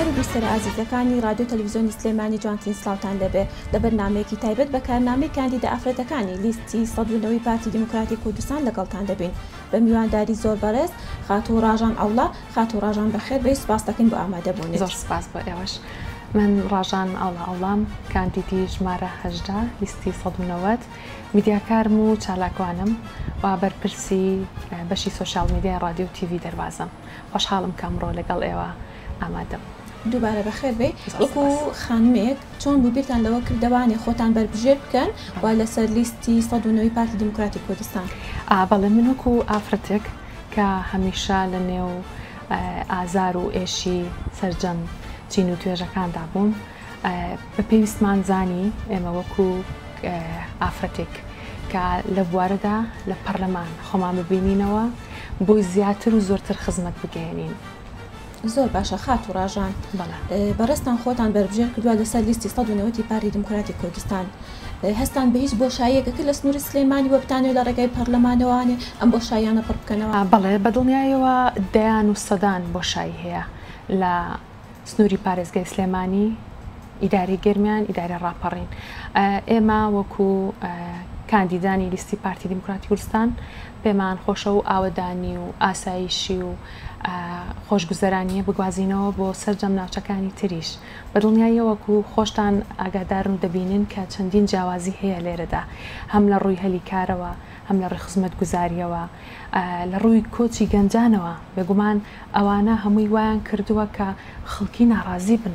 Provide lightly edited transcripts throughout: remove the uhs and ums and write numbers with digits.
بینەر و بیستەرە ئازیزەکانی رادیۆ تەلەڤیزیۆنی سلێمانی جوانترین سڵاوتان لەبێ لە بەرنامەیەکی تایبەت بە کارنامەی کاندیدا ئافرەتەکانی لیستی سەدونەوەی پارتی دیموکراتی کوردستان لەگەڵتان دەبین بە میوانداری زۆر بەڕێز خاتوو ڕاژان ئەوڵا. خاتوو ڕاژان بەخێر بێ، سوپاس دەکەین بۆ ئامادەبوونێت. زۆر سوپاس بۆ ئێوەش. من ڕاژان ئەوڵام کاندیدی ژمارە 18 لیستی 190 میدیاکارم و چالاکوانم و بەرپرسی بەشی سۆشیال میدیای رادیۆ و تیڤی دەربازم. خۆشحاڵم کەمڕۆ لەگەڵ ئێوە ئامادەم. دووبارە بەخێر بێ. وەکو خانمێک چۆن بوو بیرتان لەوە کردەوانی خۆتان بەربژێر بکەن و لەسەر لیستی 190 پارتی دیموکراتی کوردستان؟ بەڵێ من وەکو ئافرەتێک کە هەمیشە لە نێو ئازار و ئێشی سەرجەم چین و توێژەکاندا بووم، بە پێویستمان زانی ئێمە وەکو ئافرەتێک کە لە بوارەدا لە پەرلەمان خۆمان ببینینەوە بۆی زیاتر و زۆرتر خزمەت بگەێنین. زۆر باشە خاتوو ڕاژان، بەڕێستان خۆتان بەربژێر کردووە لەسەر لیستی 190 پارتی دیموکراتی کوردستان. هەستان بە هیچ بۆشاییەکە لە سنووری سلێمانی وە بتانێت لە ڕێگای پەرلەمانەوەوانێ ئەم بۆشاییانە پڕ بکەنەوە؟ بەڵێ بەدڵنیایەوە دەیان و سەدان بۆشایی هەیە لە سنووری پارێزگای سلێمانی، ئیداری گەرمیان، ئیداری ڕاپەڕین. ئێمە وەکو کاندیدانی لیستی پارتی دیموکراتی کوردستان پێمان خۆشە و ئاوەدانی و ئاسایشی و خۆشگوزەرانیە بگوازینەوە بۆ سەرجەم ناوچەکانی تریش. بەدڵنیاییەوەکو خۆشتان ئاگادارم دەبینن کە چەندین جیاوازی هەیە لێرەدا، هەم لە ڕووی هەلی کارەوە، هەم لە ڕووی خزمەت گوزاریەوە، لە ڕووی کۆچی گەنجانەوە. بێگومان ئەوانە هەمووی وایان کردووە کە خەڵکی ناڕازی بن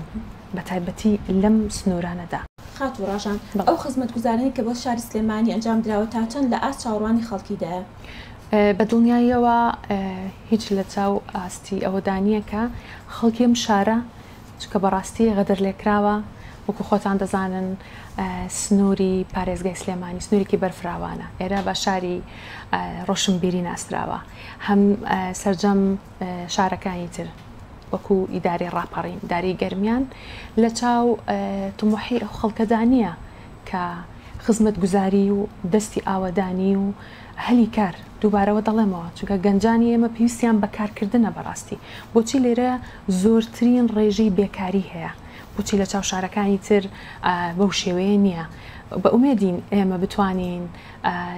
بە تایبەتی لەم سنوورانەدا. خاتوو ڕاژان، ئەو خزمەت گوزارانی کە بۆ شاری سلێمانی ئەنجام دراوە تا چەند لە ئاست چاوەڕوانی خەڵکیدایە؟ بەدڵنیاییەوە هیچ لە چاو ئاستی ئەوەدانیە کە خەڵکی ئەم شارە چکە بەڕاستی غەدر لێکراوە. وەکو خۆتان دەزانن سنووری پارێزگای سلێمانی سنوورێکی بەرفراوانە، ئێرە بە شاری ڕۆشنبیری ناسراوە، هەم سەرجەم شارەکانی تر وەکو ئیداری ڕاپەڕین، ئیداری گەرمیان لە چاو تمۆحی ئەو خەڵکەدانیە کە خزمەت گوزاری و دەستی ئاوەدانی و هەلی کار دووبارەوە دەڵێمەوە، چونکە گەنجانی ئێمە پێویستیان بەکارکردنە بەڕاستی. بۆچی لێرە زۆرترین ڕێژەی بێکاری هەیە؟ بۆچی لە چاو شارەکانی تر بەو شێوەیە نییە؟ بە ئومێدین ئێمە بتوانین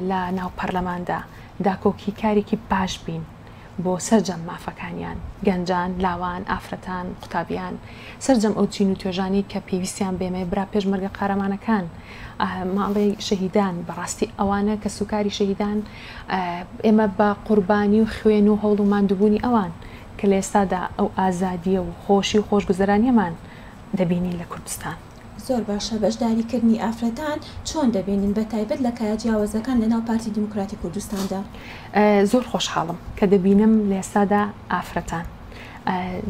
لە ناو پەرلەماندا داکۆکی کارێکی باش بین بۆ سەرجەم مافەکانیان، گەنجان، لاوان، ئافرەتان، قوتابیان، سەرجەم ئەو چین و توێژانی کە پێویستیان بێمە برا پێشمەرگە قارەمانەکان، ماڵی شەهیدان. بەڕاستی ئەوانە کە سوکاری شەهیدان ئێمە بە قوربانی و خوێن و هەوڵ و ماندووبوونی ئەوان کە لە ئێستادا ئەو ئازادیە و خۆشی و خۆشگوزەرانیەمان دەبینی لە کوردستان. زۆر باشە. بەشداریکردنی ئافرەتان چۆن دەبینین بە تایبەت لە کایە جیاوازەکان لە ناو پارتی دیموکراتی کوردستاندا؟ زۆر خۆشحاڵم کە دەبینم لە ئێستادا ئافرەتان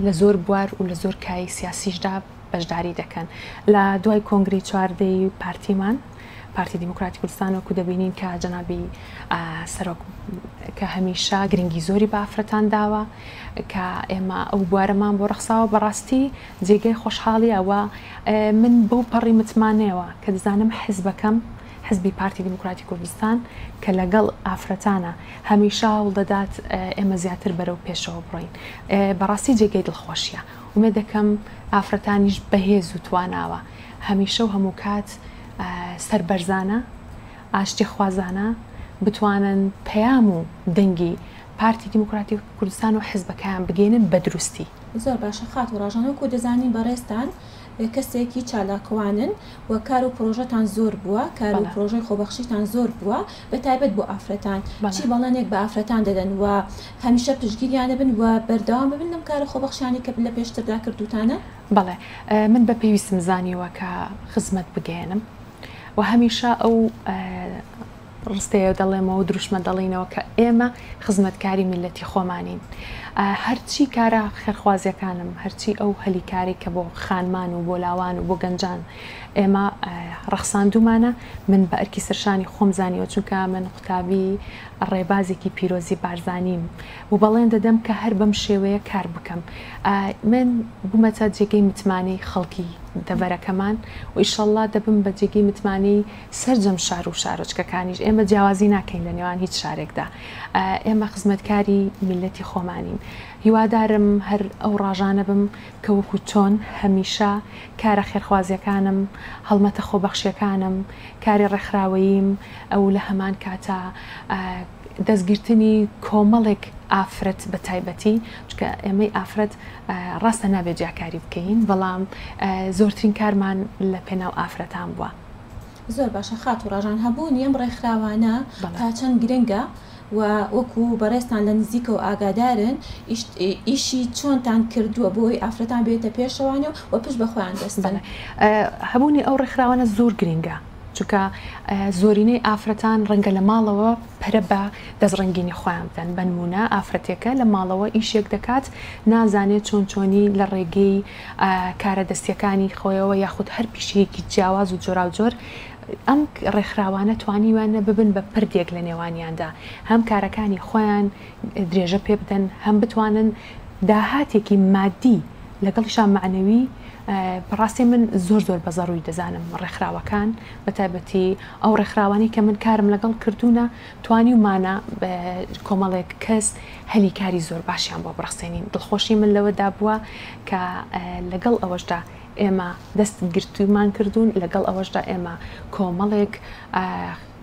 لە زۆر بوار و لە زۆر کای سیاسیشدا بەشداری دەکەن. لە دوای کۆنگری چواردەی پارتیمان، پارتی دیموکراتی کوردستان، وەکو دەبینین کە جەنابی سەرۆک کە هەمیشە گرنگی زۆری بە ئافرەتان داوە کە ئێمە ئەو بوارەمان بۆ ڕەخساوە. بەڕاستی جێگەی خۆشحاڵی ئەوە من بەو پەڕی متمانەوە کە دەزانم حیزبەکەم، حزبی پارتی دیموکراتی کوردستان کە لەگەڵ ئافرەتانە هەمیشە هەوڵ دەدات ئێمە زیاتر بەرەو پێشەوە بڕۆین. بەڕاستی جێگەی دڵخۆشیە. ومێ دەکەم ئافرەتانیش بەهێز و تواناوە هەمیشە و هەموو کات سەربەرزانە، ئاشتی خوازانە بتوانن پەیام و دەنگی پارتی دیموکراتی کوردستان و حیزبەکان بگەێنن بە دروستی. زۆر باشە خاتوو ڕاژان، وەکو دەزانین بەڕێستان کەسێکی چالاکوانن و کار و پرۆژەتان زۆر بووە، کار و پرۆژەی خۆبەخشیتان زۆر بووە بە تایبەت بۆ ئافرەتان. چی بەڵێنێک بە ئافرەتان دەدەن و هەمیشە پشتگیریانە بن و بەردەوام ببن لەم کارە خۆبەخشیانی کە لە پێشتردا کردوتانە؟ بەڵێ، من بە پێویستم زانیوە کە خزمەت بگەێنم و هەمیشە ئەو ڕستەیە دەڵێمەوە و دروشمە دەڵێنەوە کە ئێمە خزمەتکاری میلەتی خۆمانین. هەرچی کارە خێرخوازیەکانم، هەرچی ئەو هەلیکاری کە بۆ خانمان و بۆ لاوان و بۆ گەنجان ئێمە ڕەخساندومانە، من بە ئەرکی سەرشانی خۆم زانیوە، چونکە من قوتابی ڕێبازێکی پیرۆزی بارزانیم و بەڵێن دەدەم کە هەر بەم شێوەیە کار بکەم. من بوومەتە جێگەی متمانەی خەڵکی دەبەرەکەمان و ئیشەڵڵا دەبم بە جێگی متمانی سەرجەم شار و شارۆچکەکانیش ئێمە جیاوازی ناکەین لە نێوان هیچ شارێکدا ئێمە خزمەتکاری میلەتی خۆمانین هیوادارم هەر ئەو ڕاژانە بم کە وەکو چۆن هەمیشە کارە خێرخوازیەکانم هەڵمەتە خۆبەخشیەکانم کاری ڕێکخراوەییم ئەو لە هەمان کاتە دەستگیرتنی کۆمەڵێک ئافرەت بە تایبەتی چکە ئێمەی ئافرەت ڕاستە نابێت جیاکاری بکەین بەڵام زۆرترین کارمان لە پێناو ئافرەتان بووە زۆر باشە خات و ڕژان هەبوون ئەم ڕێکخراوانە تا چەند گرنگە و وەکو بەڕێستان لە نزیکە و ئاگادارن ئیشی چۆنتان کردووە بۆی ئافرەتان بێتە پێشەوانە و پشت بەخۆیان دەستن هەبوونی ئەو ڕێکخراوانە زۆر گرنگە چونکە زۆرینەی ئافرەتان ڕەنگە لە ماڵەوە پەرە بە دەستڕەنگینی خۆیان بدەن بە نمونە ئافرەتێکە لە ماڵەوە ئیشێک دەکات نازانێت چۆنی لە ڕێگەی کارە دەستیەکانی خۆیەوە یاخود هەر پیشەیەکی جیاواز و جۆرا و جۆر ئەم ڕێکخراوانە توانیوانە ببن بە پردێک لە نێوانیاندا هەم کارەکانی خۆیان درێژە پێ بدەن هەم بتوانن داهاتێکی مادی لەگەڵیشان معنەوی بەڕاستی من زۆر بە زەڕووی دەزانم ڕێکخراوەکان بە تایبەتی ئەو ڕێکخراوانی کە من کارم لەگەڵ کردوونە توانیومانە کۆمەڵێک کەس هەلی کاری زۆر باشیان بۆ بڕخسێنین دڵخۆشی من لەوەدا بووە کە لەگەڵ ئەوەشدا ئێمە دەست گرتومان کردوون لەگەڵ ئەوەشدا ئێمە کۆمەڵێک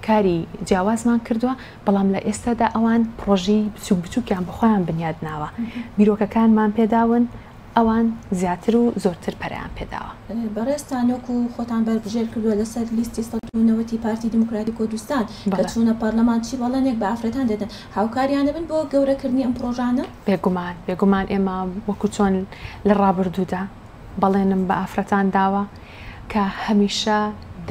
کاری جیاوازمان کردووە بەڵام لە ئێستادا ئەوان پرۆژی بچووک بچووکیان بەخۆیان بنیاد ناوە بیرۆکەکانمان پێداون ئەوان زیاتر و زۆرتر پەریان پێداوە بەڕێستانۆک و خۆتان بەربژێر کردووە لەسەر لیستی 190 پارتی دیموکراتی کوردستان کە چوونە پەرلەمان چی بەڵێنێک بە ئافرەتان دەدەن هاوکاریانە بن بۆ گەورەکردنی ئەم پرۆژانە بێگومان ئێمە وەکو چۆن لە ڕابردوودا بەڵێنم بە ئافرەتان داوە کە هەمیشە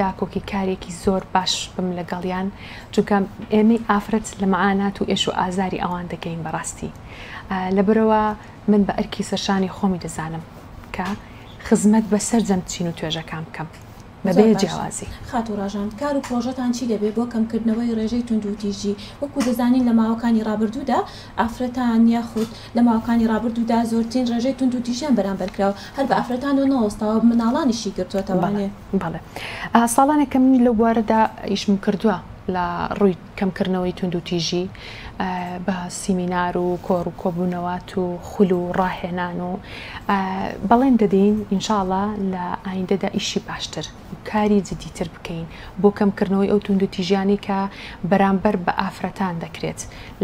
داکۆکی کارێکی زۆر باش بم لەگەڵیان چونکە ئێمەی ئافرەت لە مەعانات و ئێش و ئازاری ئەوان دەگەین بەڕاستی لەبەرەوە من بە ئەرکی سەرشانی خۆمی دەزانم کە خزمەت بەسەر جەم چین و توێژەکان بکەم بەبێ جیاوازی خات و ڕژان کار و پرۆژەتان چی دەبێت بۆ کەمکردنەوەی ڕێژەی توندوتیژی وەکو دەزانین لە ماوەکانی ڕابردوودا ئافرەتان یاخود لە ماوەکانی ڕابردوودا زۆرترین ڕێژەی توندوتیژیان بەرامبەرکراوە هەر بە ئافرەتان و نەوەستاوە مناڵانیشی گرتووەتەوانێ بەڵێ ساڵانێکە من لە وارەدا ئیشم کردووە لە ڕووی کەمکردنەوەی توندوتیژی بە سیمینار و کۆڕ و کۆبوونەوەات و خول و ڕاهێنان و بەڵێن دەدەین ئینشاءڵڵا لە ئایندەدا ئیشی باشتر کاری جدیتر بکەین بۆ کەمکردنەوەی ئەو توندوتیژیانی کە بەرامبەر بە ئافرەتان دەکرێت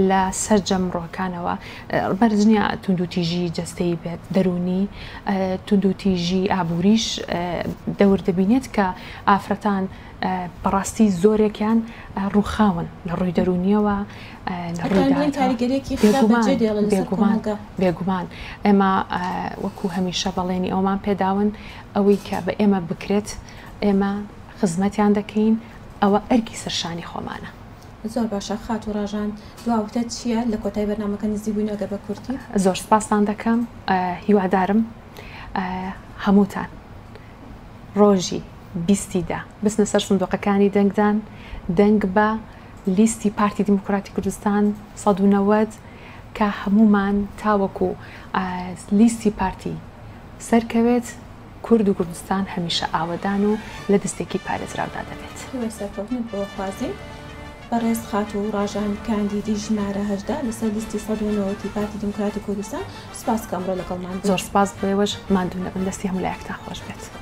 لە سەرجەم ڕۆکانەوە بەرزنیە توندوتیژی جەستەی بێت دەرونی توندوتیژی ئابووریش دەور دەبینێت کە ئافرەتان بەڕاستی زۆرێکیان ڕووخاون لە ڕووی دەرونیەوە بێگومان ئێمە وەکو هەمیشە بەڵێنی ئەومان پێداون ئەوەی کە بە ئێمە بکرێت ئێمە خزمەتیان دەکەین ئەوە ئەرکی سەرشانی خۆمانە زۆر باشە خات و ڕژان دواوتە چییە لە کۆتای بەرنامەکە نزیک بووینەوە بە کورتی زۆر سپاسان دەکەم هیوادارم هەمووتان ڕۆژی بیستیدا بستنە سەر سندوقەکانی دەنگدان دەنگ بە لیستی پارتی دیموکراتی کوردستان 190 کە هەمومان تاوەکو لیستی پارتی سەرکەوێت کورد و کوردستان هەمیشە ئاوەدان و لە دەستێکی پارێزراودا دەبێت سەرکەوتنت بۆ خوازی بەڕێز خات و ڕژان کاندیدی ژمارە 18 لەسەر لیستی 190 پارتی دیموکراتی کوردستان سپاس کەمڕۆ لەگەڵمان زۆر سپاس بۆ ئێوەش مادوو نەبن دەستی هەموو لایەکتان خۆش بێت